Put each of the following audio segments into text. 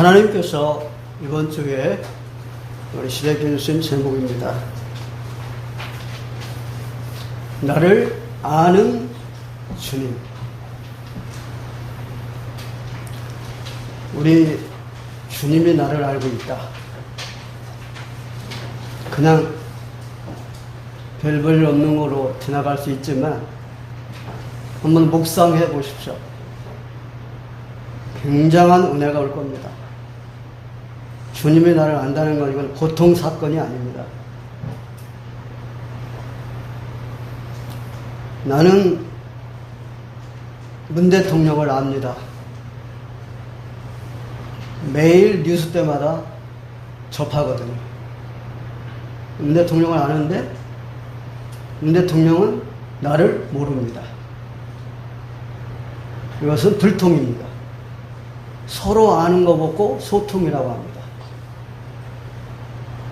하나님께서 이번 주에 우리 시대에 주신 제목입니다. 나를 아는 주님. 우리 주님이 나를 알고 있다. 그냥 별 볼 없는 거로 지나갈 수 있지만 한번 묵상해 보십시오. 굉장한 은혜가 올 겁니다. 주님이 나를 안다는 건 이건 보통 사건이 아닙니다. 나는 문 대통령을 압니다. 매일 뉴스 때마다 접하거든요. 문 대통령을 아는데 문 대통령은 나를 모릅니다. 이것은 불통입니다. 서로 아는 거 보고 소통이라고 합니다.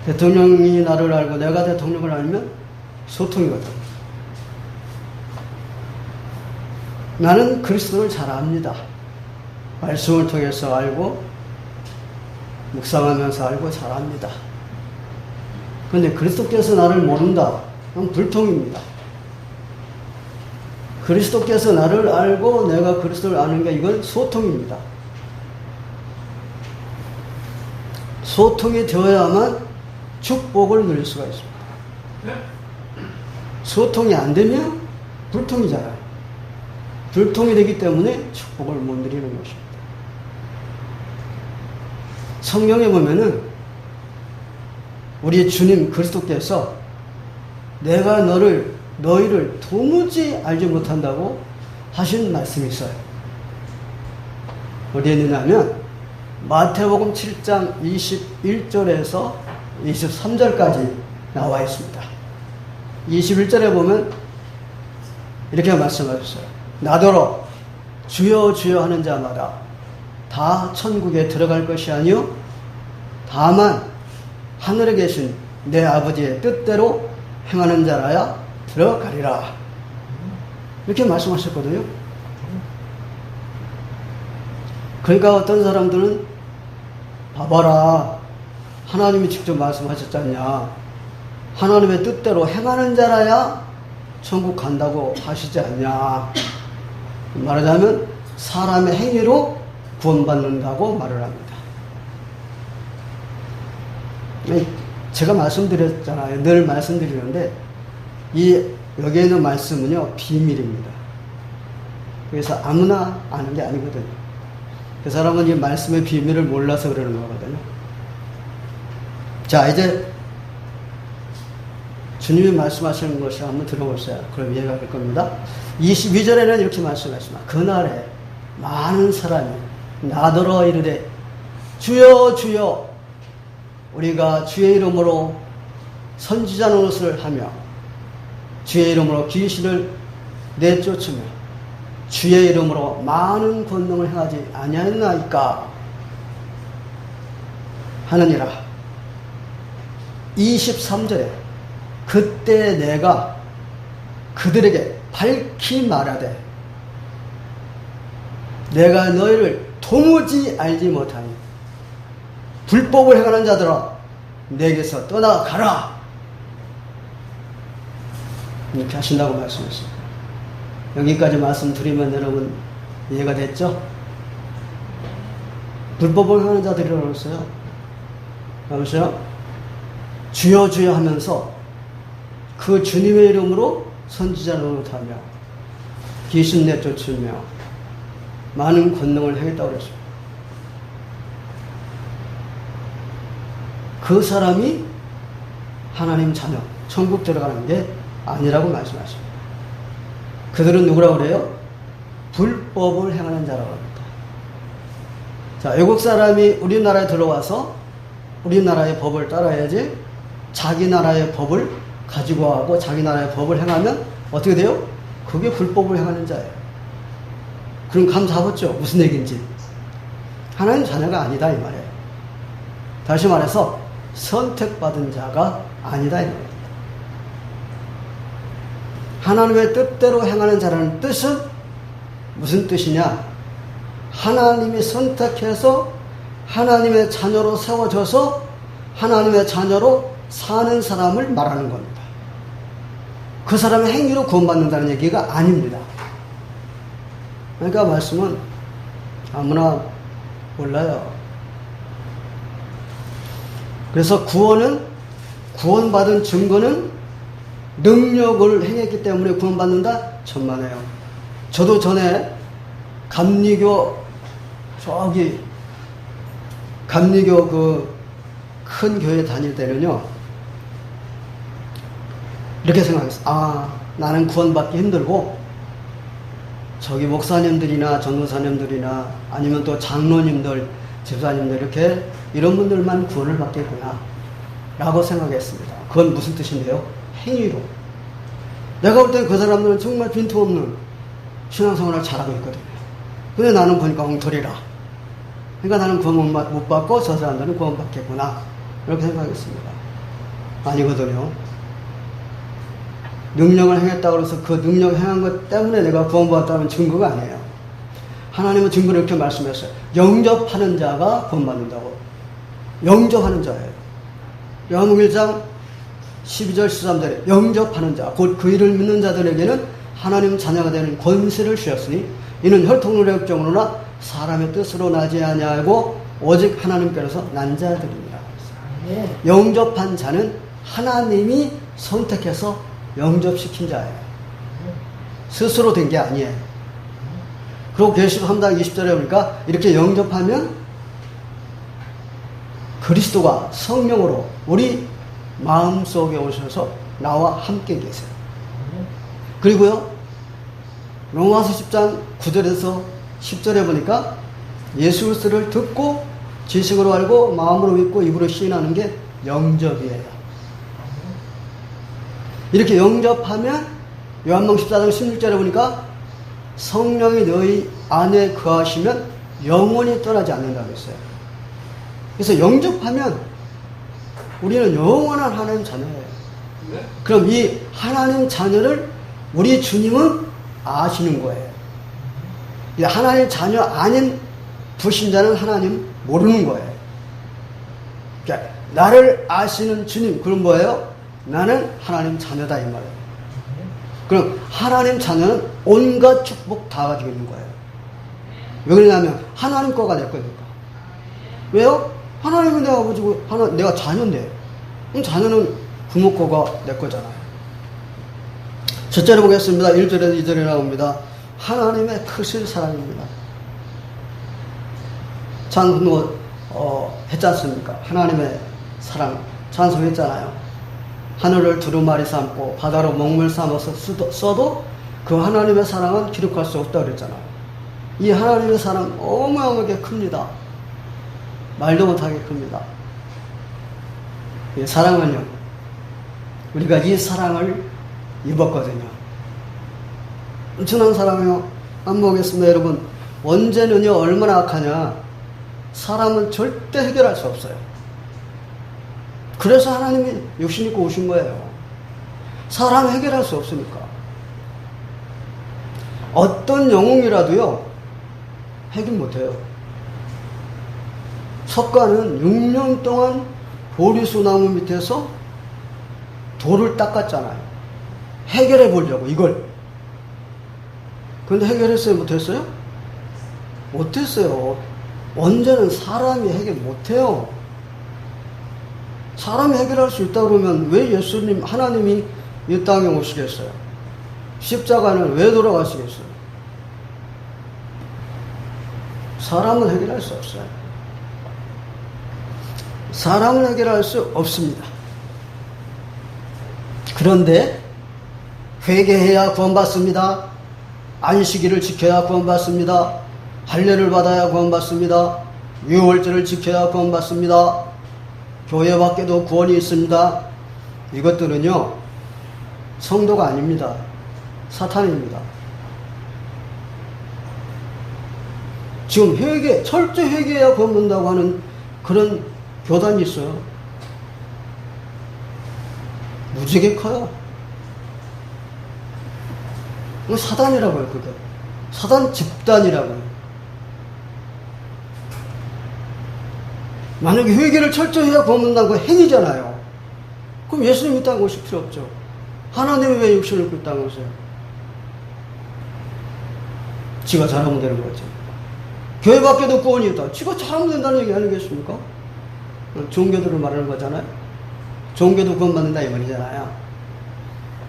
대통령이 나를 알고 내가 대통령을 알면 소통이거든요. 나는 그리스도를 잘 압니다. 말씀을 통해서 알고 묵상하면서 알고 잘 압니다. 그런데 그리스도께서 나를 모른다. 그건 불통입니다. 그리스도께서 나를 알고 내가 그리스도를 아는 게 이건 소통입니다. 소통이 되어야만 축복을 누릴 수가 있습니다. 소통이 안 되면 불통이잖아요. 불통이 되기 때문에 축복을 못 누리는 것입니다. 성경에 보면은 우리 주님 그리스도께서 내가 너희를 도무지 알지 못한다고 하신 말씀이 있어요. 어디에 있느냐면 마태복음 7장 21절에서 23절까지 나와 있습니다. 21절에 보면 이렇게 말씀하셨어요. 나더러 주여 주여 하는 자마다 다 천국에 들어갈 것이 아니요 다만 하늘에 계신 내 아버지의 뜻대로 행하는 자라야 들어가리라. 이렇게 말씀하셨거든요. 그러니까 어떤 사람들은 봐봐라, 하나님이 직접 말씀하셨잖냐, 하나님의 뜻대로 행하는 자라야 천국 간다고 하시지 않냐. 말하자면 사람의 행위로 구원받는다고 말을 합니다. 제가 말씀드렸잖아요. 늘 말씀드리는데 여기에 있는 말씀은요 비밀입니다. 그래서 아무나 아는 게 아니거든요. 그 사람은 이 말씀의 비밀을 몰라서 그러는 거거든요. 자, 이제 주님이 말씀하시는 것을 한번 들어보세요. 그럼 이해가 될 겁니다. 22절에는 이렇게 말씀하십니다. 그날에 많은 사람이 나더러 이르되 주여 주여 우리가 주의 이름으로 선지자 노릇을 하며 주의 이름으로 귀신을 내쫓으며 주의 이름으로 많은 권능을 행하지 아니하였나이까 하느니라. 23절에 그때 내가 그들에게 밝히 말하되 내가 너희를 도무지 알지 못하니 불법을 행하는 자들아 내게서 떠나가라. 이렇게 하신다고 말씀했습니다. 여기까지 말씀드리면 여러분 이해가 됐죠? 불법을 행하는 자들이라고 했어요. 보세요. 주여 주여 하면서 그 주님의 이름으로 선지자 노릇하며 귀신 내쫓으며 많은 권능을 행했다고 그랬습니다. 그 사람이 하나님 자녀, 천국 들어가는 게 아니라고 말씀하십니다. 그들은 누구라고 그래요? 불법을 행하는 자라고 합니다. 자, 외국 사람이 우리나라에 들어와서 우리나라의 법을 따라야지 자기 나라의 법을 가지고 하고 자기 나라의 법을 행하면 어떻게 돼요? 그게 불법을 행하는 자예요. 그럼 감 잡았죠? 무슨 얘기인지. 하나님 자녀가 아니다 이 말이에요. 다시 말해서 선택받은 자가 아니다 이 말입니다. 하나님의 뜻대로 행하는 자라는 뜻은 무슨 뜻이냐? 하나님이 선택해서 하나님의 자녀로 세워져서 하나님의 자녀로 사는 사람을 말하는 겁니다. 그 사람의 행위로 구원받는다는 얘기가 아닙니다. 그러니까 말씀은 아무나 몰라요. 그래서 구원받은 증거는 능력을 행했기 때문에 구원받는다? 천만에요. 저도 전에 감리교 그 큰 교회 다닐 때는요, 이렇게 생각했어요. 나는 구원받기 힘들고, 저기 목사님들이나 전도사님들이나 아니면 또 장로님들, 집사님들 이렇게 이런 분들만 구원을 받겠구나 라고 생각했습니다. 그건 무슨 뜻인데요? 행위로. 내가 볼 때 그 사람들은 정말 빈틈없는 신앙생활을 잘하고 있거든요. 근데 나는 보니까 엉터리라. 그러니까 나는 구원 못 받고 저 사람들은 구원 받겠구나 이렇게 생각했습니다. 아니거든요. 능력을 행했다고 해서 그 능력을 행한 것 때문에 내가 구원받았다는 증거가 아니에요. 하나님은 증거를 이렇게 말씀했어요. 영접하는 자가 구원받는다고. 영접하는 자예요. 요한복음 1장 12절 13절에 영접하는 자, 곧 그 이를 믿는 자들에게는 하나님 자녀가 되는 권세를 주셨으니 이는 혈통으로 역정으로나 사람의 뜻으로 나지 아니하고 오직 하나님께로서 난 자들입니다. 네. 영접한 자는 하나님이 선택해서 영접시킨 자예요. 스스로 된 게 아니에요. 그리고 계시록 3장 20절에 보니까 이렇게 영접하면 그리스도가 성령으로 우리 마음속에 오셔서 나와 함께 계세요. 그리고요, 로마서 10장 9절에서 10절에 보니까 예수 그리스도를 듣고 지식으로 알고 마음으로 믿고 입으로 시인하는 게 영접이에요. 이렇게 영접하면 요한복음 14장 16절에 보니까 성령이 너희 안에 거하시면 영원히 떠나지 않는다고 했어요. 그래서 영접하면 우리는 영원한 하나님 자녀예요. 그럼 이 하나님 자녀를 우리 주님은 아시는 거예요. 하나님 자녀 아닌 불신자는 하나님 모르는 거예요. 그러니까 나를 아시는 주님, 그럼 뭐예요? 나는 하나님 자녀다 이 말이에요. 그럼 하나님 자녀는 온갖 축복 다 가지고 있는 거예요. 왜 그러냐면 하나님 거가 내 거니까. 왜요? 하나님은 내가 아버지고 내가 자녀인데, 그럼 자녀는 부모 거가 내 거잖아요. 첫째로 보겠습니다. 1절에서 2절에 나옵니다. 하나님의 크신 사랑입니다. 찬송 했지 않습니까? 하나님의 사랑 찬송했잖아요. 하늘을 두루마리 삼고 바다로 먹물 삼아서 써도 그 하나님의 사랑은 기록할 수 없다고 그랬잖아요. 이 하나님의 사랑 어마어마하게 큽니다. 말도 못하게 큽니다. 이 사랑은요, 우리가 이 사랑을 입었거든요. 엄청난 사랑이요. 한번 보겠습니다. 여러분, 원죄는요 얼마나 악하냐, 사람은 절대 해결할 수 없어요. 그래서 하나님이 육신 입고 오신 거예요. 사람 해결할 수 없으니까. 어떤 영웅이라도요 해결 못해요. 석가는 6년 동안 보리수 나무 밑에서 돌을 닦았잖아요. 해결해 보려고 이걸. 그런데 해결했어요? 못했어요? 못했어요. 원죄는 사람이 해결 못해요. 사람이 해결할 수 있다 그러면 왜 예수님, 하나님이 이 땅에 오시겠어요? 십자가는 왜 돌아가시겠어요? 사람은 해결할 수 없어요. 사람은 해결할 수 없습니다. 그런데 회개해야 구원받습니다. 안식일을 지켜야 구원받습니다. 할례를 받아야 구원받습니다. 유월절을 지켜야 구원받습니다. 교회 밖에도 구원이 있습니다. 이것들은요 성도가 아닙니다. 사탄입니다. 지금 철저히 회개해야 구원받는다고 하는 그런 교단이 있어요. 무지개 커요. 사단이라고요. 그게 사단 집단이라고요. 만약에 회개를 철저히 해야 구원받는다는 건 행위잖아요. 그럼 예수님 이 땅에 오실 필요 없죠. 하나님이 왜 육신을 입고 이 땅에 오세요? 지가 잘하면 되는 거죠. 교회 밖에도 구원이 있다. 지가 잘하면 된다는 얘기 아니겠습니까? 종교들을 말하는 거잖아요. 종교도 구원받는다 이 말이잖아요.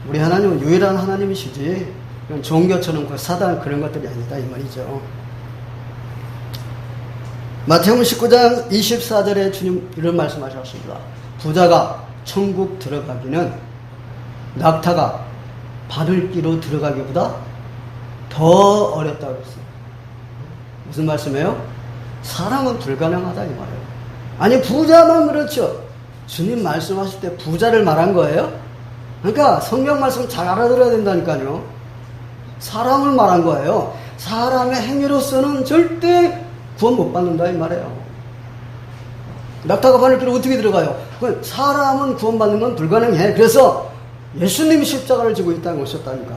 우리 하나님은 유일한 하나님이시지 종교처럼 그 사단 그런 것들이 아니다 이 말이죠. 마태복음 19장 24절에 주님 이런 말씀하셨습니다. 부자가 천국 들어가기는 낙타가 바늘기로 들어가기보다 더 어렵다고 했어요. 무슨 말씀이에요? 사람은 불가능하다 이 말이에요. 아니 부자만 그렇죠. 주님 말씀하실 때 부자를 말한 거예요? 그러니까 성경 말씀 잘 알아들어야 된다니까요. 사람을 말한 거예요. 사람의 행위로서는 절대 구원 못 받는다 이 말이에요. 낙타가 바늘기로 어떻게 들어가요? 사람은 구원받는 건 불가능해. 그래서 예수님이 십자가를 지고 이 땅에 오셨다니까.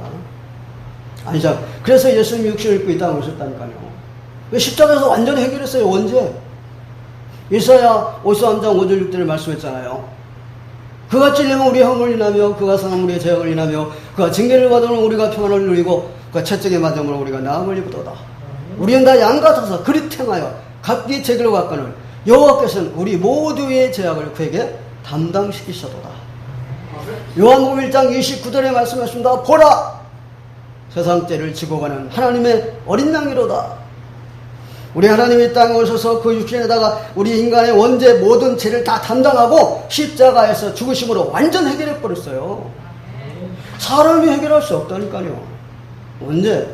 아니죠. 그래서 예수님이 육신을 입고 이 땅에 오셨다니까요. 십자가에서 완전히 해결했어요. 언제? 이사야 53장 5절 6절에 말씀했잖아요. 그가 찔리면 우리 형을 인하며 그가 상하면 우리의 죄악을 인하며 그가 징계를 받으면 우리가 평안을 누리고 그가 채찍에 맞으면 우리가 나음을 입으도다. 우리는 다 양 같아서 그릇 행하여 각기 죄를 갖거늘 여호와께서는 우리 모두의 죄악을 그에게 담당시키셔도다. 요한복음 1장 29절에 말씀하십니다. 보라! 세상 죄를 지고 가는 하나님의 어린 양이로다. 우리 하나님이 땅에 오셔서 그 육신에다가 우리 인간의 원죄 모든 죄를 다 담당하고 십자가에서 죽으심으로 완전 해결해 버렸어요. 사람이 해결할 수 없다니까요. 언제?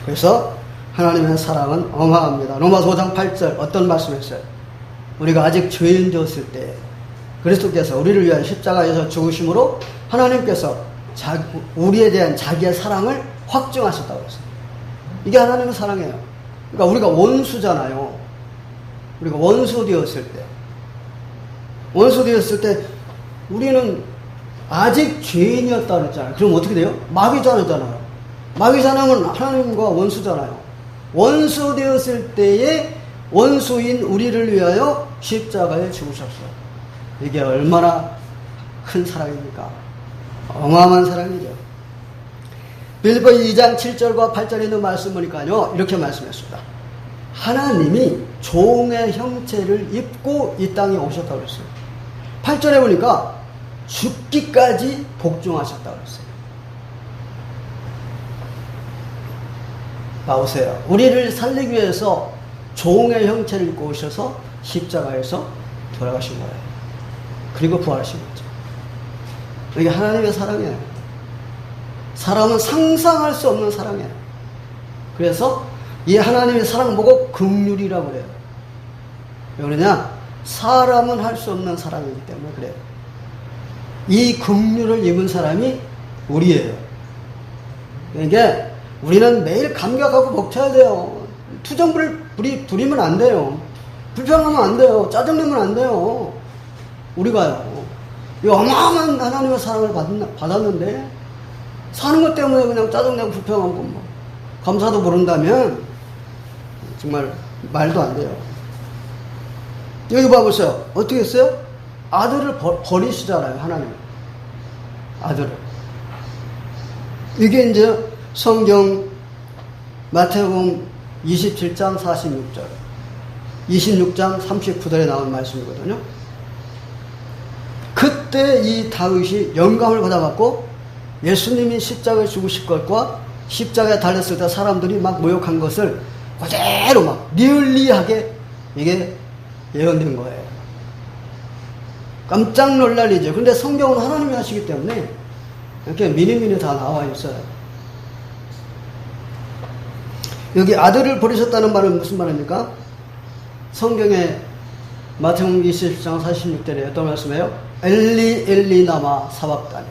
그래서 하나님의 사랑은 어마합니다. 로마서 5장 8절 어떤 말씀했어요? 우리가 아직 죄인 되었을 때 그리스도께서 우리를 위하여 십자가에서 죽으심으로 하나님께서 우리에 대한 자기의 사랑을 확증하셨다고 했어요. 이게 하나님의 사랑이에요. 그러니까 우리가 원수잖아요. 우리가 원수 되었을 때 우리는 아직 죄인이었다 그랬잖아요. 그럼 어떻게 돼요? 마귀자녀잖아요. 마귀자녀는 하나님과 원수잖아요. 원수 되었을 때에 원수인 우리를 위하여 십자가에 죽으셨어요. 이게 얼마나 큰 사랑입니까? 어마어마한 사랑이죠. 빌립보 2장 7절과 8절에 있는 말씀 보니까요, 이렇게 말씀했습니다. 하나님이 종의 형체를 입고 이 땅에 오셨다고 했어요. 8절에 보니까 죽기까지 복종하셨다고 했어요. 나오세요. 우리를 살리기 위해서 종의 형체를 입고 오셔서 십자가에서 돌아가신 거예요. 그리고 부활하신 거죠. 이게 하나님의 사랑이에요. 사람은 상상할 수 없는 사랑이에요. 그래서 이 하나님의 사랑 보고 긍휼이라고 그래요. 왜 그러냐? 사람은 할 수 없는 사랑이기 때문에 그래요. 이 긍휼을 입은 사람이 우리예요. 그러니까 우리는 매일 감격하고 벅차야 돼요. 투정부를 부리면 안 돼요. 불평하면 안 돼요. 짜증내면 안 돼요. 우리가요. 이 어마어마한 하나님의 사랑을 받았는데 사는 것 때문에 그냥 짜증내고 불평하고 뭐 감사도 모른다면 정말 말도 안 돼요. 여기 봐보세요. 어떻게 했어요? 아들을 버리시잖아요. 하나님. 아들을. 이게 이제 성경 마태복음 27장 46절 26장 39절에 나온 말씀이거든요. 그때 이 다윗이 영감을 받아갖고 예수님이 십자가에 죽으실 것과 십자가에 달렸을 때 사람들이 막 모욕한 것을 그대로 막 리얼리하게 이게 예언된 거예요. 깜짝 놀랄 일이죠. 그런데 성경은 하나님이 하시기 때문에 이렇게 미리미리 다 나와 있어요. 여기 아들을 버리셨다는 말은 무슨 말입니까? 성경에 마태복음 27장 46절에 어떤 말씀이에요? 엘리 엘리 나마 사박다니.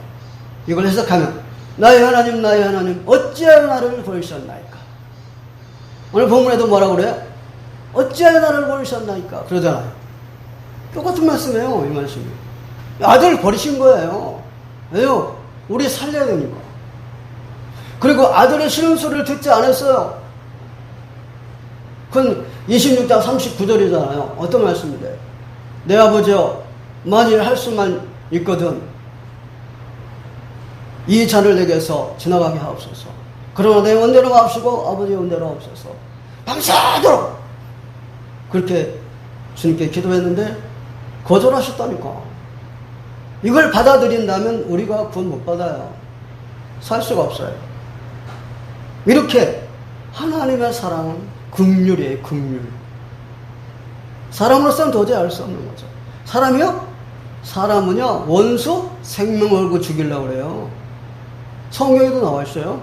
이걸 해석하면 나의 하나님 어찌하여 나를 버리셨나이까. 오늘 본문에도 뭐라고 그래요? 어찌하여 나를 버리셨나이까 그러잖아요. 똑같은 말씀이에요. 이 말씀이. 아들을 버리신 거예요. 왜요? 우리 살려야 되니까. 그리고 아들의 싫은 소리를 듣지 않았어요. 그건 26장 39절이잖아요. 어떤 말씀인데? 내 아버지여, 만일 할 수만 있거든 이 잔을 내게서 지나가게 하옵소서. 그러나 내 원대로 마옵시고 아버지의 원대로 하옵소서. 밤새도록 그렇게 주님께 기도했는데 거절하셨다니까. 이걸 받아들인다면 우리가 구원 못 받아요. 살 수가 없어요. 이렇게 하나님의 사랑은 긍휼이에요. 긍휼. 사람으로서는 도저히 알 수 없는 거죠. 사람이요? 사람은요, 원수 생명 걸고 죽이려고 그래요. 성경에도 나와 있어요.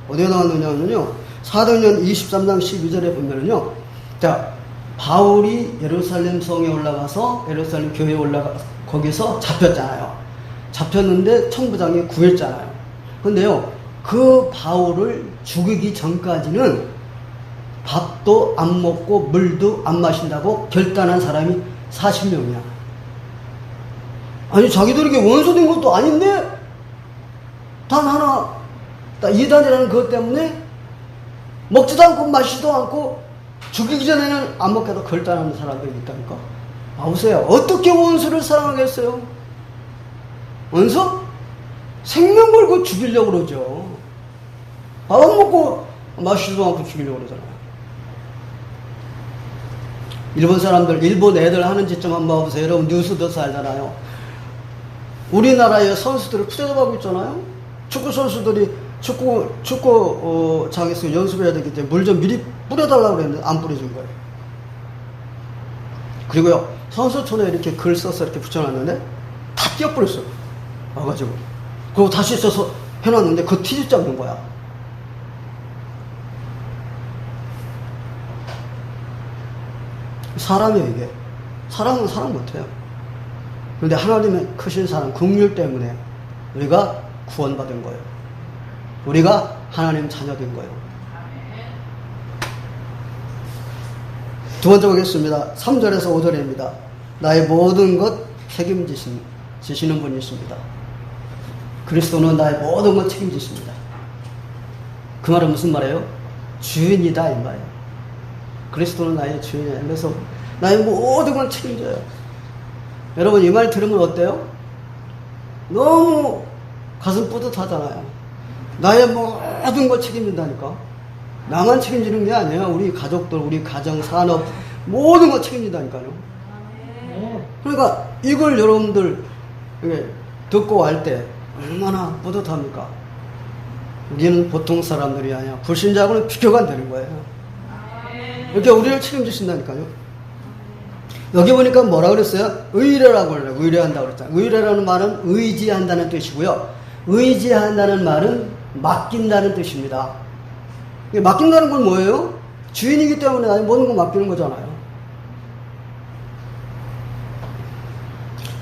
어디에 나왔느냐면요, 사도행전 23장 12절에 보면은요, 자, 바울이 예루살렘 성에 올라가서 예루살렘 교회에 거기서 잡혔잖아요. 잡혔는데 청부장이 구했잖아요. 근데요, 그 바울을 죽이기 전까지는 밥도 안 먹고 물도 안 마신다고 결단한 사람이 40명이야. 아니, 자기들에게 원수된 것도 아닌데 단 하나, 이단이라는 그것 때문에 먹지도 않고 마시지도 않고 죽이기 전에는 안 먹겠다 결단하는 사람들이 있다니까. 보세요. 어떻게 원수를 사랑하겠어요? 원수? 생명 걸고 죽이려고 그러죠. 밥 안 먹고 마시지도 않고 죽이려고 그러잖아요. 일본 사람들, 일본 애들 하는 짓 좀 한번 봐보세요. 여러분 뉴스도 알잖아요. 우리나라의 선수들을 투자받고 있잖아요. 축구 선수들이 축구장에서 연습을 해야 되기 때문에 물 좀 미리 뿌려달라고 그랬는데 안 뿌려준 거예요. 그리고요, 선수촌에 이렇게 글 써서 이렇게 붙여놨는데 다 띄어뿌렸어요. 와가지고. 그리고 다시 써서 해놨는데 그거 티집 잡는 거야. 사람이에요, 이게. 사람은 사람 못해요. 그런데 하나님의 크신 사랑, 긍휼 때문에 우리가 구원받은 거예요. 우리가 하나님 자녀된 거예요. 두 번째 보겠습니다. 3절에서 5절입니다. 나의 모든 것 책임지시는 분이 있습니다. 그리스도는 나의 모든 것 책임지십니다. 그 말은 무슨 말이에요? 주인이다, 이 말이에요. 그리스도는 나의 주인이에요. 그래서 나의 모든 걸 책임져요. 여러분, 이 말 들으면 어때요? 너무 가슴 뿌듯하잖아요. 나의 모든 걸 책임진다니까. 나만 책임지는 게 아니에요. 우리 가족들, 우리 가정, 산업, 모든 걸 책임진다니까요. 그러니까 이걸 여러분들 듣고 할 때 얼마나 뿌듯합니까? 우리는 보통 사람들이 아니야. 불신자하고는 비교가 안 되는 거예요. 이렇게 우리를 책임지신다니까요. 여기 보니까 뭐라 그랬어요? 의뢰라고 그래요. 의뢰한다고 그랬잖아요. 의뢰라는 말은 의지한다는 뜻이고요. 의지한다는 말은 맡긴다는 뜻입니다. 맡긴다는 건 뭐예요? 주인이기 때문에 나의 모든 거 맡기는 거잖아요.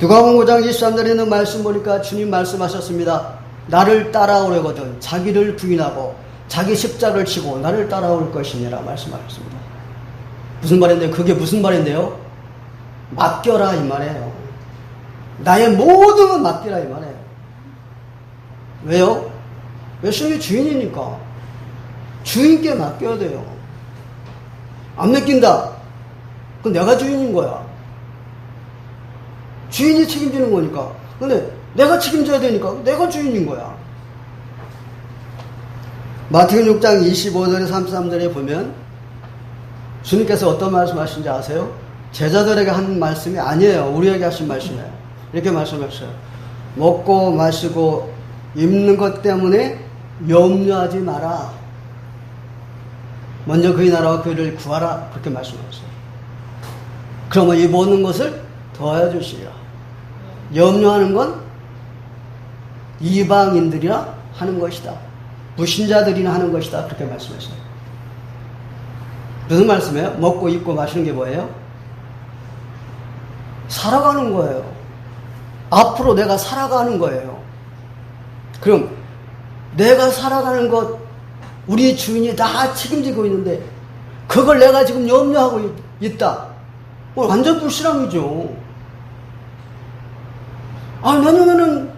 누가복음 5장 23절에 있는 말씀 보니까 주님 말씀하셨습니다. 나를 따라오려거든 자기를 부인하고 자기 십자가를 지고 나를 따라올 것이니라 말씀하셨습니다. 무슨 말인데요? 그게 무슨 말인데요? 맡겨라 이 말이에요. 나의 모든 건 맡기라 이 말이에요. 왜요? 예수님이 주인이니까 주인께 맡겨야 돼요. 안 맡긴다. 그건 내가 주인인 거야. 주인이 책임지는 거니까. 근데 내가 책임져야 되니까 내가 주인인 거야. 마태복음 6장 25절에 33절에 보면 주님께서 어떤 말씀 하신지 아세요? 제자들에게 한 말씀이 아니에요. 우리에게 하신 말씀이에요. 이렇게 말씀하셨어요. 먹고 마시고 입는 것 때문에 염려하지 마라. 먼저 그의 나라와 그를 구하라. 그렇게 말씀하셨어요. 그러면 이 모든 것을 더하여 주시리라. 염려하는 건 이방인들이나 하는 것이다. 불신자들이나 하는 것이다. 그렇게 말씀하셨어요. 무슨 말씀이에요? 먹고 입고 마시는 게 뭐예요? 살아가는 거예요. 앞으로 내가 살아가는 거예요. 그럼 내가 살아가는 것 우리 주인이 다 책임지고 있는데 그걸 내가 지금 염려하고 있다. 완전 불신앙이죠. 내년에는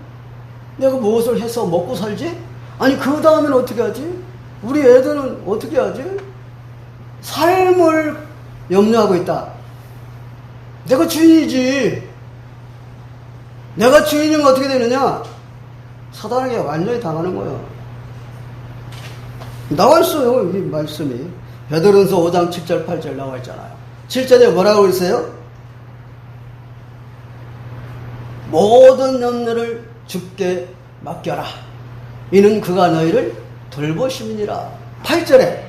내가 무엇을 해서 먹고 살지? 아니 그 다음에는 어떻게 하지? 우리 애들은 어떻게 하지? 삶을 염려하고 있다. 내가 주인이지. 내가 주인이면 어떻게 되느냐? 사단에게 완전히 당하는 거예요. 나와 있어요, 이 말씀이. 베드로전서 5장 7절 8절 나와 있잖아요. 7절에 뭐라고 있어요? 모든 염려를 주께 맡겨라. 이는 그가 너희를 돌보심이니라. 8절에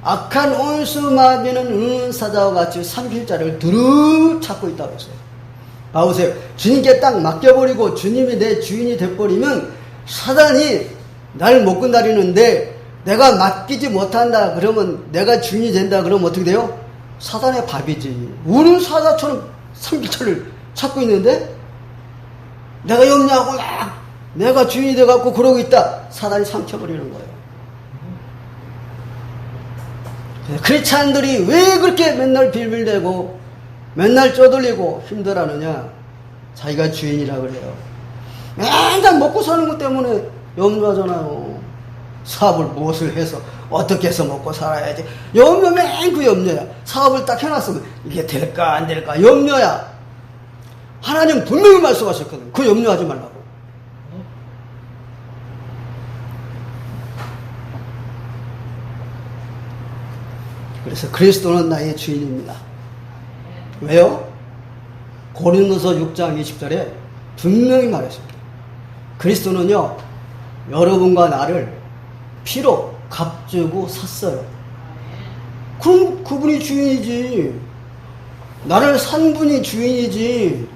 악한 온수 마귀는 은사자와 같이 삼킬자를 두루 찾고 있다고 했어요. 봐보세요. 주님께 딱 맡겨버리고 주님이 내 주인이 돼버리면 사단이 날 못 건드리는데 내가 맡기지 못한다 그러면 내가 주인이 된다 그러면 어떻게 돼요? 사단의 밥이지. 우는 사자처럼 삼킬자를 찾고 있는데 내가 염려하고 막 내가 주인이 돼갖고 그러고 있다. 사단이 삼켜버리는 거예요. 크리스찬들이 왜 그렇게 맨날 빌빌대고 맨날 쪼들리고 힘들어하느냐? 자기가 주인이라 그래요. 맨날 먹고 사는 것 때문에 염려하잖아요. 사업을 무엇을 해서 어떻게 해서 먹고 살아야지. 염려 맨 그 염려야. 사업을 딱 해놨으면 이게 될까 안 될까 염려야. 하나님 분명히 말씀하셨거든. 그 염려하지 말라고. 그래서 그리스도는 나의 주인입니다. 왜요? 고린도서 6장 20절에 분명히 말했습니다. 그리스도는요, 여러분과 나를 피로 값주고 샀어요. 그럼 그분이 주인이지. 나를 산 분이 주인이지.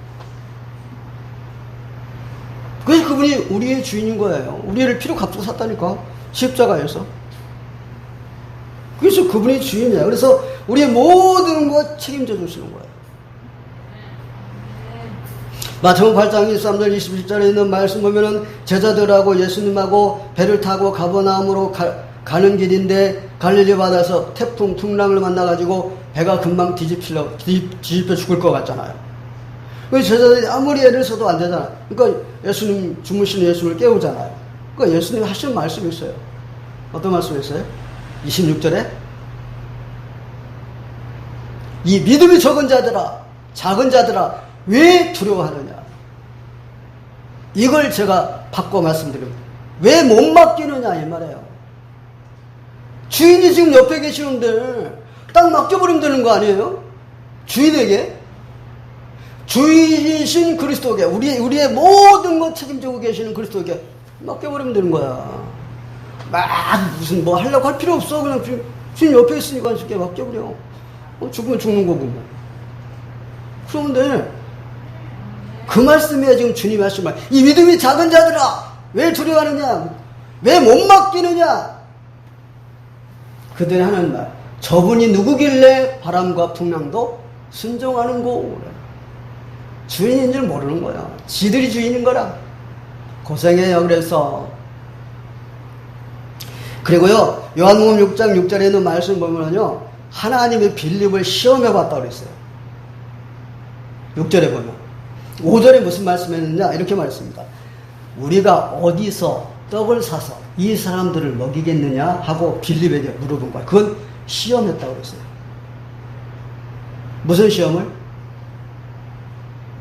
그래서 그분이 우리의 주인인 거예요. 우리를 피로 값주고 샀다니까. 십자가에서. 그래서 그분이 주인이에요. 그래서 우리의 모든 것 책임져 주시는 거예요. 마태복음 8장 23절 27절에 있는 말씀 보면은 제자들하고 예수님하고 배를 타고 가버나움으로 가는 길인데 갈릴리 바다에서 태풍 풍랑을 만나가지고 배가 금방 뒤집혀 죽을 것 같잖아요. 그래서 제자들이 아무리 애를 써도 안 되잖아요. 그러니까 예수님 주무시는 예수님을 깨우잖아요. 그러니까 예수님이 하시는 말씀이 있어요. 어떤 말씀이 있어요? 26절에 이 믿음이 적은 자들아, 작은 자들아, 왜 두려워하느냐? 이걸 제가 바꿔 말씀드립니다. 왜 못 맡기느냐 이 말이에요. 주인이 지금 옆에 계시는데 딱 맡겨버리면 되는 거 아니에요? 주인에게, 주인이신 그리스도에게, 우리의 모든 것 책임지고 계시는 그리스도에게 맡겨버리면 되는 거야. 막 무슨 뭐 하려고 할 필요 없어. 그냥 주인 옆에 있으니까 쉽게 맡겨버려. 죽으면 죽는 거고 뭐. 그런데 그 말씀이야 지금 주님이 하신 말. 이 믿음이 작은 자들아 왜 두려워하느냐? 왜 못 맡기느냐? 그들이 하는 말. 저분이 누구길래 바람과 풍랑도 순종하는고. 주인인 줄 모르는 거야. 지들이 주인인 거라. 고생해요. 그래서 그리고요 요한복음 6장 6절에 있는 말씀 보면요 하나님의 빌립을 시험해 봤다고 그랬어요. 6절에 보면 5절에 무슨 말씀했느냐 이렇게 말했습니다. 우리가 어디서 떡을 사서 이 사람들을 먹이겠느냐 하고 빌립에게 물어본 거야. 그건 시험했다고 그랬어요. 무슨 시험을?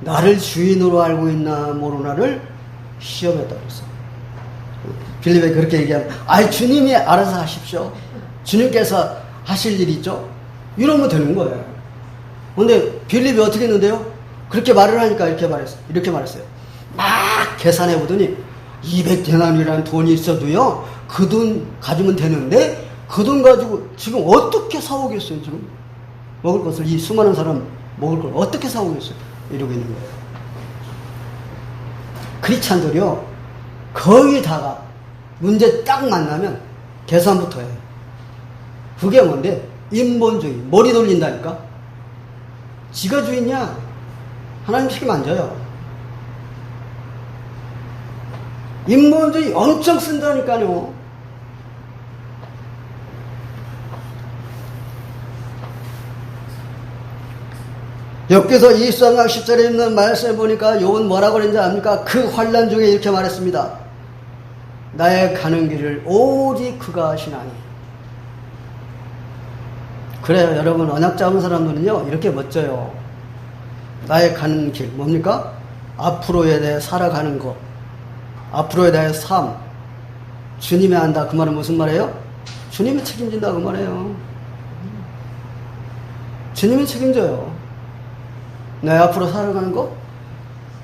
나를 주인으로 알고 있나 모르나를 시험했다고 그랬어요. 빌립에 그렇게 얘기하면 아이 주님이 알아서 하십시오. 주님께서 하실 일이 있죠. 이러면 되는 거예요. 근데 빌립이 어떻게 했는데요? 그렇게 말을 하니까 이렇게 말했어요. 막 계산해 보더니 200데나리라는 돈이 있어도요 그 돈 가지면 되는데 그 돈 가지고 지금 어떻게 사오겠어요? 지금 먹을 것을, 이 수많은 사람 먹을 걸 어떻게 사오겠어요? 이러고 있는 거예요. 크리스찬들이요 거의 다가 문제 딱 만나면 계산부터 해요. 그게 뭔데? 인본주의. 머리 돌린다니까. 지가 주인이야. 하나님 책임 안 져요. 인본주의 엄청 쓴다니까요. 엽기서 23장 10절에 있는 말씀을 보니까 욥은 뭐라고 그랬는지 압니까? 그 환난 중에 이렇게 말했습니다. 나의 가는 길을 오직 그가 하시나니. 그래요. 여러분, 언약 잡은 사람들은요, 이렇게 멋져요. 나의 가는 길, 뭡니까? 앞으로에 대해 살아가는 것. 앞으로에 대해 삶. 주님이 한다. 그 말은 무슨 말이에요? 주님이 책임진다. 그 말이에요. 주님이 책임져요. 내 앞으로 살아가는 것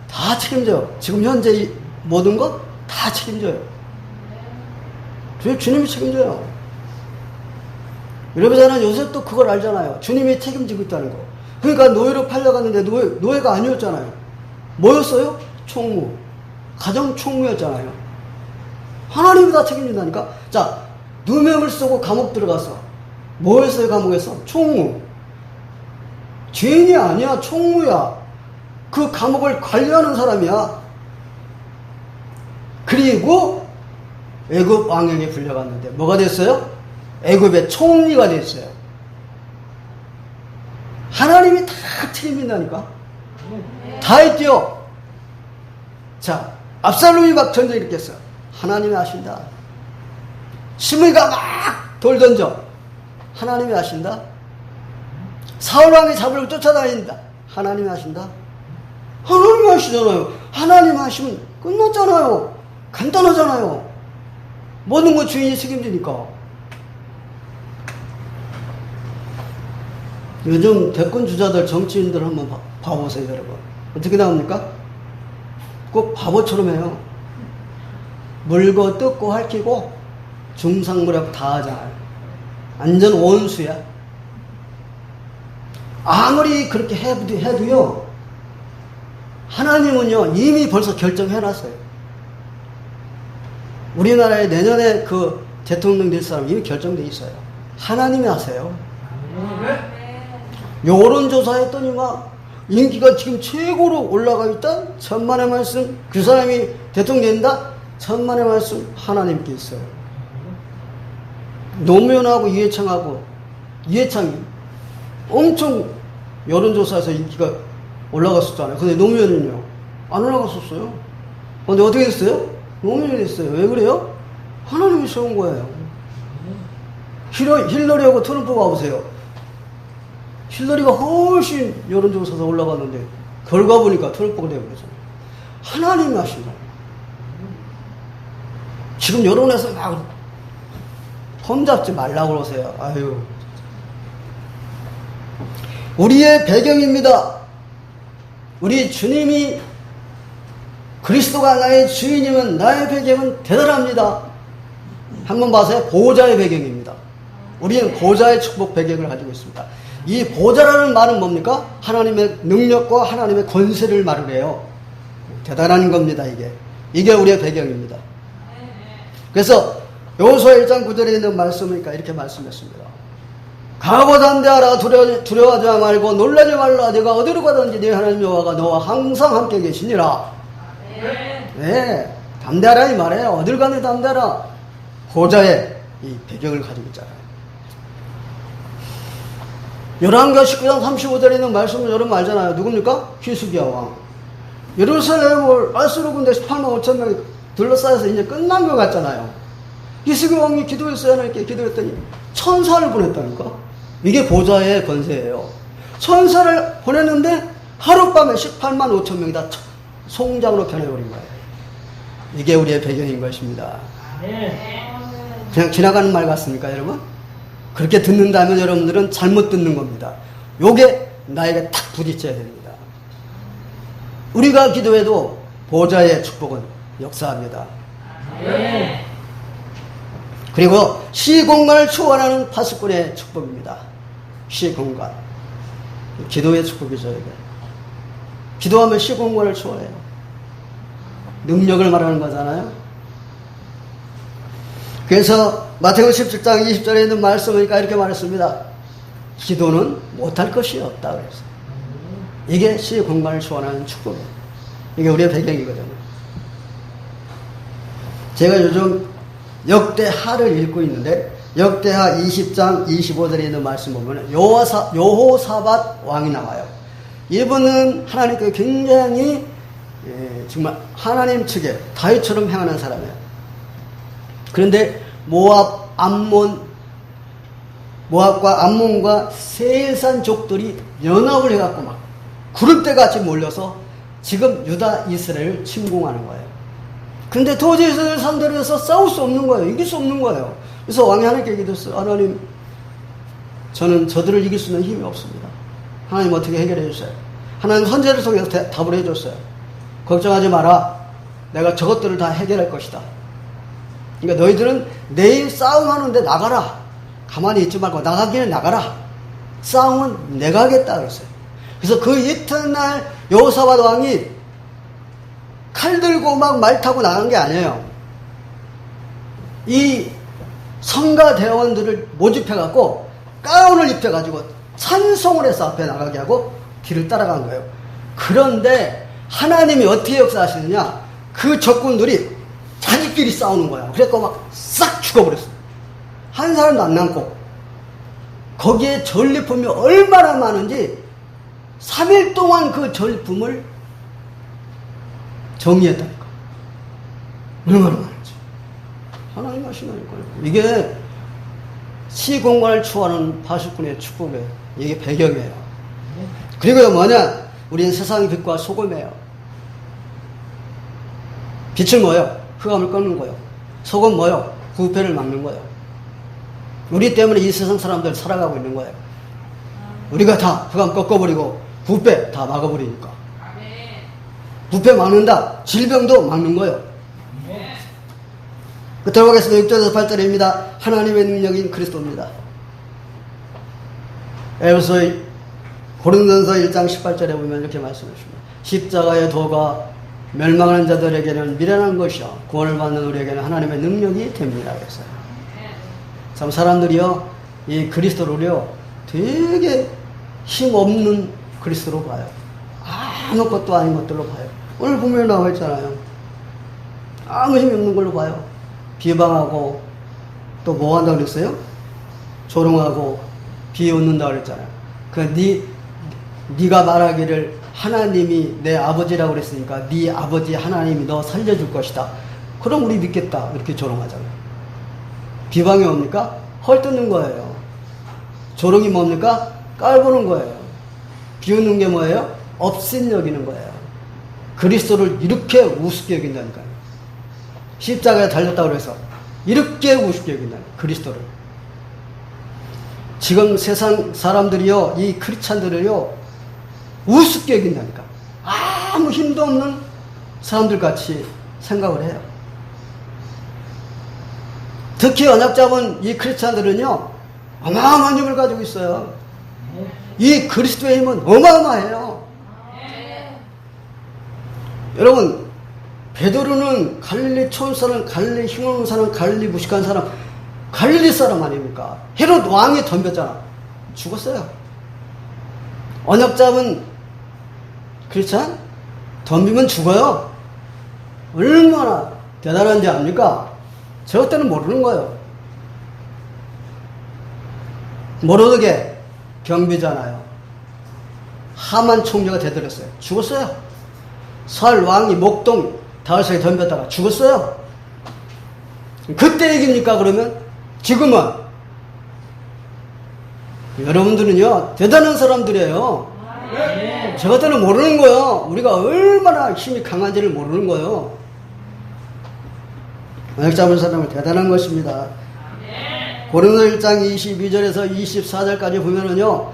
다 책임져요. 지금 현재 이 모든 것 다 책임져요. 주님이 책임져요. 여러분은 요새 또 그걸 알잖아요. 주님이 책임지고 있다는 거. 그러니까 노예로 팔려갔는데 노예가 아니었잖아요. 뭐였어요? 총무. 가정 총무였잖아요. 하나님이 다 책임진다니까. 자, 누명을 쓰고 감옥 들어갔어. 뭐였어요? 감옥에서? 총무. 죄인이 아니야. 총무야. 그 감옥을 관리하는 사람이야. 그리고 애굽 왕에게 불려갔는데 뭐가 됐어요? 애굽의 총리가 됐어요. 하나님이 다 책임진다니까. 다 했죠. 자, 압살롬이 막 전쟁 일으켰어. 하나님이 아신다. 시므이가 막 돌 던져. 하나님이 아신다. 사울왕이 잡으려고 쫓아다닌다. 하나님이 아신다. 하나님이 아시잖아요. 하나님 하시면 끝났잖아요. 간단하잖아요. 모든 거 주인이 책임지니까. 요즘 대권 주자들, 정치인들 한번 봐보세요, 여러분. 어떻게 나옵니까? 꼭 바보처럼 해요. 물고 뜯고 핥히고 중상무력 다 하잖아요. 완전 원수야. 아무리 그렇게 해도요, 하나님은요, 이미 벌써 결정해놨어요. 우리나라에 내년에 그 대통령 될 사람 이미 결정돼 있어요. 하나님이 하세요. 여론조사 했더니 막 인기가 지금 최고로 올라가 있다? 천만의 말씀. 그 사람이 대통령 된다? 천만의 말씀. 하나님께 있어요. 노무현하고 이해창이 엄청 여론조사에서 인기가 올라갔었잖아요. 근데 노무현은요, 안 올라갔었어요. 근데 어떻게 됐어요? 노무현이 됐어요. 왜 그래요? 하나님이 세운 거예요. 힐러리하고 트럼프 봐보세요. 힐러리가 훨씬 여론조사에서 올라갔는데 결과 보니까 트럼프가 되어버렸잖아요. 하나님이 하신 거예요. 지금 여론에서 막 험잡지 말라고 그러세요. 아유. 우리의 배경입니다. 우리 주님이 그리스도가 나의 주인이면 나의 배경은 대단합니다. 한번 봐세요. 보호자의 배경입니다. 우리는 보호자의 축복 배경을 가지고 있습니다. 이 보호자라는 말은 뭡니까? 하나님의 능력과 하나님의 권세를 말을 요 대단한 겁니다. 이게 우리의 배경입니다. 그래서 여호수아 1장 9절에 있는 말씀이니까 이렇게 말씀했습니다. 강하고 담대하라. 두려워하지 말고 놀라지 말라. 네가 어디로 가든지 네 하나님 여호와가 너와 항상 함께 계시니라. 네, 담대하라 이 말이에요. 어딜 가든 담대하라. 보호자의 이 배경을 가지고 있잖아요. 열왕기하 19장 35절에 있는 말씀을 여러분 알잖아요. 누굽니까? 히스기야 왕. 예루살렘을 알수록 군대 18만 5천 명이 둘러싸여서 이제 끝난 것 같잖아요. 히스기야 왕이 기도했어요. 하나님께 기도했더니 천사를 보냈다니까. 이게 보좌의 권세예요. 천사를 보냈는데 하룻밤에 18만 5천 명이 다 송장으로 변해버린 거예요. 이게 우리의 배경인 것입니다. 그냥 지나가는 말 같습니까, 여러분? 그렇게 듣는다면 여러분들은 잘못 듣는 겁니다. 요게 나에게 탁 부딪혀야 됩니다. 우리가 기도해도 보좌의 축복은 역사합니다. 그리고 시공간을 초월하는 파수꾼의 축복입니다. 시공간. 기도의 축복이죠, 이게. 기도하면 시공간을 초월해요. 능력을 말하는 거잖아요. 그래서 마태복음 17장 20절에 있는 말씀이니까 이렇게 말했습니다. 기도는 못할 것이 없다 그랬어요. 이게 시공간을 초월하는 축복이에요. 이게 우리의 배경이거든요. 제가 요즘 역대하를 읽고 있는데 역대하 20장 25절에 있는 말씀 보면 여호사밧 왕이 나와요. 이분은 하나님께 굉장히 정말 하나님 측에 다윗처럼 행하는 사람이에요. 그런데 모압, 암몬 모압과 암몬과 세일산족들이 연합을 해갖고 막 구름대같이 몰려서 지금 유다 이스라엘을 침공하는 거예요. 근데 도저히 이스라엘 사람들에서 싸울 수 없는 거예요. 이길 수 없는 거예요. 그래서 왕이 하나님께 기도했어요. 하나님, 저는 저들을 이길 수 있는 힘이 없습니다. 하나님 어떻게 해결해 주세요. 하나님 선제를 통해서 답을 해줬어요. 걱정하지 마라. 내가 저것들을 다 해결할 것이다. 그러니까 너희들은 내일 싸움하는데 나가라. 가만히 있지 말고 나가기는 나가라. 싸움은 내가 하겠다 그랬어요. 그래서 그 이튿날 여호사밧 왕이 칼 들고 막 말 타고 나간 게 아니에요. 이 성가 대원들을 모집해갖고 가운을 입혀가지고 찬송을 해서 앞에 나가게 하고 뒤를 따라간 거예요. 그런데 하나님이 어떻게 역사하시느냐, 그 적군들이 자기끼리 싸우는 거야. 그래서 막 싹 죽어버렸어. 한 사람도 안 남고. 거기에 전리품이 얼마나 많은지 3일 동안 그 전리품을 정리했다니까. 얼마나 많은지. 하나님 하시나니까요. 이게 시공간을 추구하는 80분의 축복이에요. 이게 배경이에요. 그리고 뭐냐? 우리는 세상의 빛과 소금이에요. 빛을 뭐요? 흑암을 꺾는 거예요. 소금 뭐요? 부패를 막는 거예요. 우리 때문에 이 세상 사람들 살아가고 있는 거예요. 우리가 다 흑암 꺾어버리고 부패 다 막아버리니까. 부패 막는다. 질병도 막는 거예요. 들어가겠습니다. 6절에서 8절입니다. 하나님의 능력인 그리스도입니다. 에베소 고린도전서 1장 18절에 보면 이렇게 말씀하십니다. 십자가의 도가 멸망하는 자들에게는 미련한 것이요 구원을 받는 우리에게는 하나님의 능력이 됩니다. 그랬어요. 참 사람들이요 이 그리스도를요 되게 힘없는 그리스도로 봐요. 아무것도 아닌 것들로 봐요. 오늘 분명히 나와 있잖아요. 아무 힘이 없는 걸로 봐요. 비방하고 또 뭐 한다고 그랬어요? 조롱하고 비웃는다고 그랬잖아요. 네가 말하기를 하나님이 내 아버지라고 그랬으니까 네 아버지 하나님이 너 살려줄 것이다. 그럼 우리 믿겠다. 이렇게 조롱하잖아요. 비방이 뭡니까? 헐뜯는 거예요. 조롱이 뭡니까? 깔보는 거예요. 비웃는 게 뭐예요? 업신여기는 거예요. 그리스도를 이렇게 우습게 여긴다니까요. 십자가에 달렸다고 그래서 이렇게 우습게 여긴다니까요. 그리스도를. 지금 세상 사람들이요 이 크리스찬들을요 우습게 여긴다니까. 아무 힘도 없는 사람들 같이 생각을 해요. 특히 언약 잡은 이 크리스찬들은요 어마어마한 힘을 가지고 있어요. 이 그리스도의 힘은 어마어마해요. 여러분, 베드로는 갈릴리 촌 사람, 갈릴리 힘없는 사람, 갈릴리 무식한 사람, 갈릴리 사람 아닙니까? 헤롯 왕이 덤볐잖아. 죽었어요. 언약 잡은 크리스찬 덤비면 죽어요. 얼마나 대단한지 압니까? 저 때는 모르는 거예요. 모르게 경비잖아요. 하만 총리가 되들었어요. 죽었어요. 설 왕이 목동 다윗에게 덤볐다가 죽었어요. 그때 얘기입니까 그러면? 지금은 여러분들은요 대단한 사람들이에요. 저 것들은 모르는 거예요. 우리가 얼마나 힘이 강한지를 모르는 거예요. 언약 잡은 사람은 대단한 것입니다. 고린도 1장 22절에서 24절까지 보면은요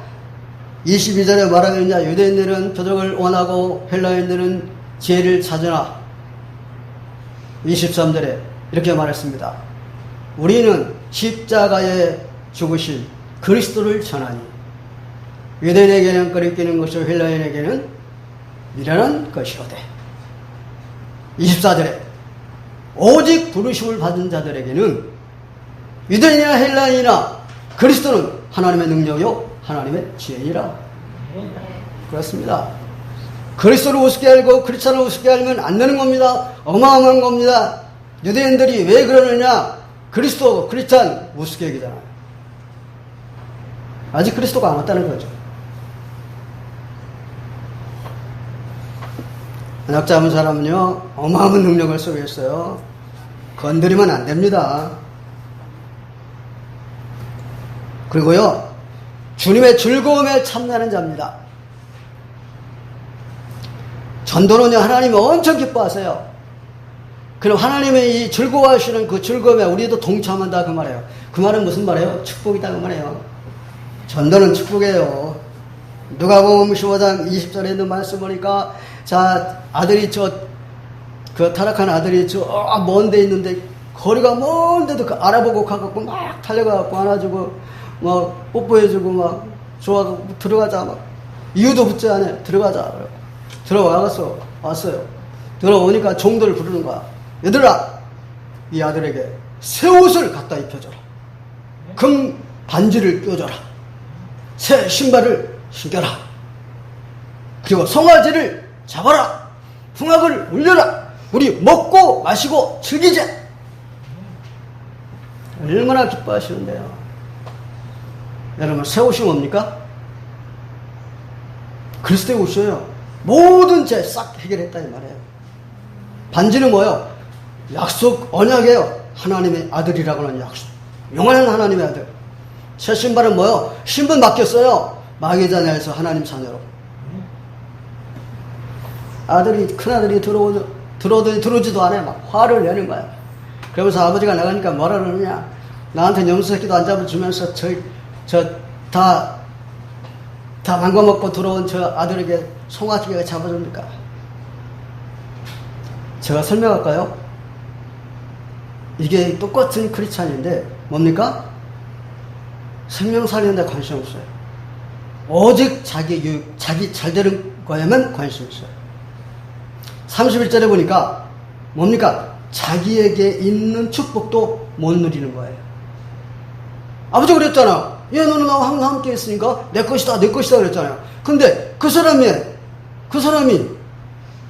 22절에 말하겠냐, 유대인들은 표적을 원하고 헬라인들은 지혜를 찾으나 23절에 이렇게 말했습니다. 우리는 십자가에 죽으신 그리스도를 전하니 유대인에게는 거리끼는 것이요 헬라인에게는 미련한 것이로되. 24절에 오직 부르심을 받은 자들에게는 유대인이나 헬라인이나 그리스도는 하나님의 능력이요 하나님의 지혜니라. 그렇습니다. 그리스도를 우습게 알고 크리스찬을 우습게 알면 안 되는 겁니다. 어마어마한 겁니다. 유대인들이 왜 그러느냐? 그리스도 크리스찬 우습게 얘기잖아요. 아직 그리스도가 안 왔다는 거죠. 언약 잡은 사람은요 어마어마한 능력을 속에 있어요. 건드리면 안 됩니다. 그리고요, 주님의 즐거움에 참여하는 자입니다. 전도는요, 하나님이 엄청 기뻐하세요. 그럼 하나님의 이 즐거워하시는 그 즐거움에 우리도 동참한다 그 말이에요. 그 말은 무슨 말이에요? 축복이다 그 말이에요. 전도는 축복이에요. 누가복음 15장 20절에 있는 말씀 보니까, 자, 아들이 그 타락한 아들이 먼 데 있는데, 거리가 먼데도 그 알아보고 가갖고 막 달려가갖고 안아주고, 막 뽀뽀해주고 막 좋아하고 들어가자 막 이유도 묻지 않아요. 들어가자. 왔어요. 들어오니까 종들을 부르는 거야. 얘들아, 이 아들에게 새 옷을 갖다 입혀줘라. 금 반지를 껴줘라. 새 신발을 신겨라. 그리고 송아지를 잡아라. 풍악을 울려라. 우리 먹고 마시고 즐기자. 얼마나 기뻐하시는데요. 여러분, 새 옷이 뭡니까? 그리스도의 옷이에요. 모든 죄 싹 해결했다 이 말이에요. 반지는 뭐예요? 약속, 언약이에요. 하나님의 아들이라고 하는 약속. 영원한 하나님의 아들. 새 신발은 뭐예요? 신분 맡겼어요. 마귀 자녀에서 하나님 자녀로. 큰아들이 들어오더니 들어오지도 않아요. 막 화를 내는 거야. 그러면서 아버지가 나가니까 뭐라 그러느냐. 나한테 염소 새끼도 안 잡아주면서 다 망가먹고 들어온 저 아들에게 송아지가 잡아줍니까? 제가 설명할까요? 이게 똑같은 크리스찬인데 뭡니까? 생명 살리는 데 관심 없어요. 오직 자기 유익, 자기 잘 되는 거에만 관심 있어요. 31절에 보니까 뭡니까? 자기에게 있는 축복도 못 누리는 거예요. 아버지가 그랬잖아. 얘 너는 나와 항상 함께 있으니까 내 것이다 그랬잖아요. 근데 그 사람이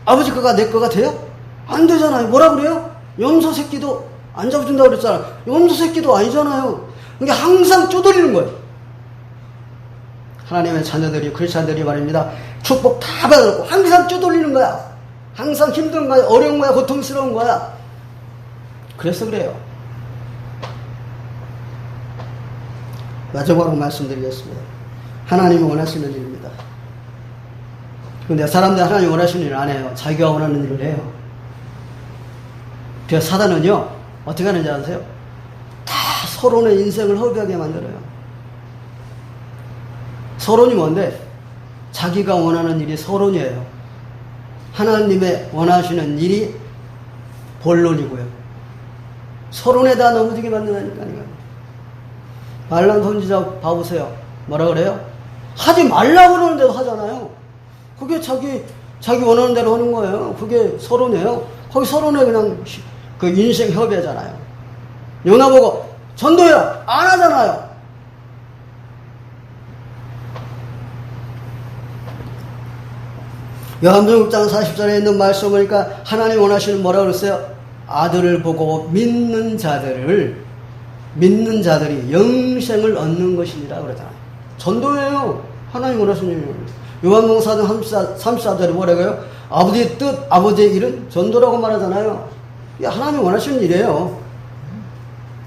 아버지 거가 내 거가 돼요? 안 되잖아요. 뭐라 그래요? 염소 새끼도 안 잡아준다고 그랬잖아요. 염소 새끼도 아니잖아요. 그러니까 항상 쪼들리는 거예요. 하나님의 자녀들이, 크리스찬들이 말입니다. 축복 다 받아놓고 항상 쪼들리는 거야. 항상 힘든 거야. 어려운 거야. 고통스러운 거야. 그래서 그래요. 마지막으로 말씀드리겠습니다. 하나님이 원하시는 일입니다. 근데 사람들이 하나님이 원하시는 일을 안 해요. 자기가 원하는 일을 해요. 그래서 사단은요, 어떻게 하는지 아세요? 다 서론의 인생을 허비하게 만들어요. 서론이 뭔데? 자기가 원하는 일이 서론이에요. 하나님의 원하시는 일이 본론이고요. 서론에다 넘어지게 만든다니까요. 말란 선지자 봐보세요. 뭐라 그래요? 하지 말라고 그러는데도 하잖아요. 그게 자기 원하는 대로 하는 거예요. 그게 서론이에요. 거기 서론에 그냥 그 인생 협의잖아요. 요나 보고 전도해라 안 하잖아요. 요한복음 6장 40절에 있는 말씀 보니까 하나님 원하시는 뭐라고 그랬어요? 아들을 보고 믿는 자들이 영생을 얻는 것이니라 그러잖아요. 전도예요. 하나님 원하시는 일이에요. 요한복음 4장 34절에 뭐라고요? 아버지의 뜻, 아버지의 일은 전도라고 말하잖아요. 이게 하나님 원하시는 일이에요.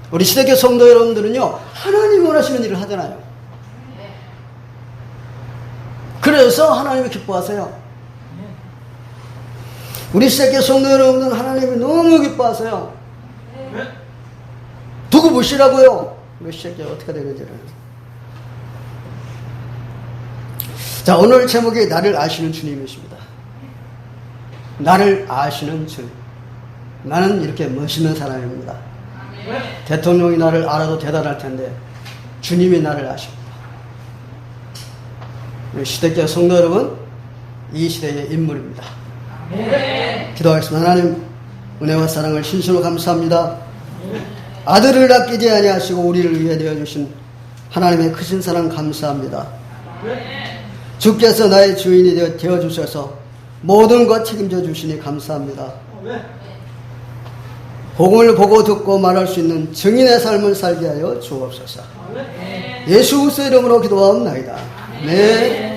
우리 시대교회 성도 여러분들은요, 하나님 원하시는 일을 하잖아요. 그래서 하나님이 기뻐하세요. 우리 시대교회 성도 여러분들은 하나님이 너무 기뻐하세요. 두고 보시라고요. 우리 시대교회 어떻게 되는지를. 자, 오늘 제목이 나를 아시는 주님이십니다. 나를 아시는 주님. 나는 이렇게 멋있는 사람입니다. 대통령이 나를 알아도 대단할 텐데 주님이 나를 아십니다. 우리 시대교회 성도 여러분, 이 시대의 인물입니다. 기도하겠습니다. 하나님, 은혜와 사랑을 신심으로 감사합니다. 아들을 아끼지 아니하시고 우리를 위해 내어주신 하나님의 크신 사랑 감사합니다. 주께서 나의 주인이 되어주셔서 모든 것 책임져 주시니 감사합니다. 복음을 보고 듣고 말할 수 있는 증인의 삶을 살게 하여 주옵소서. 예수 그리스도의 이름으로 기도하옵나이다. 네.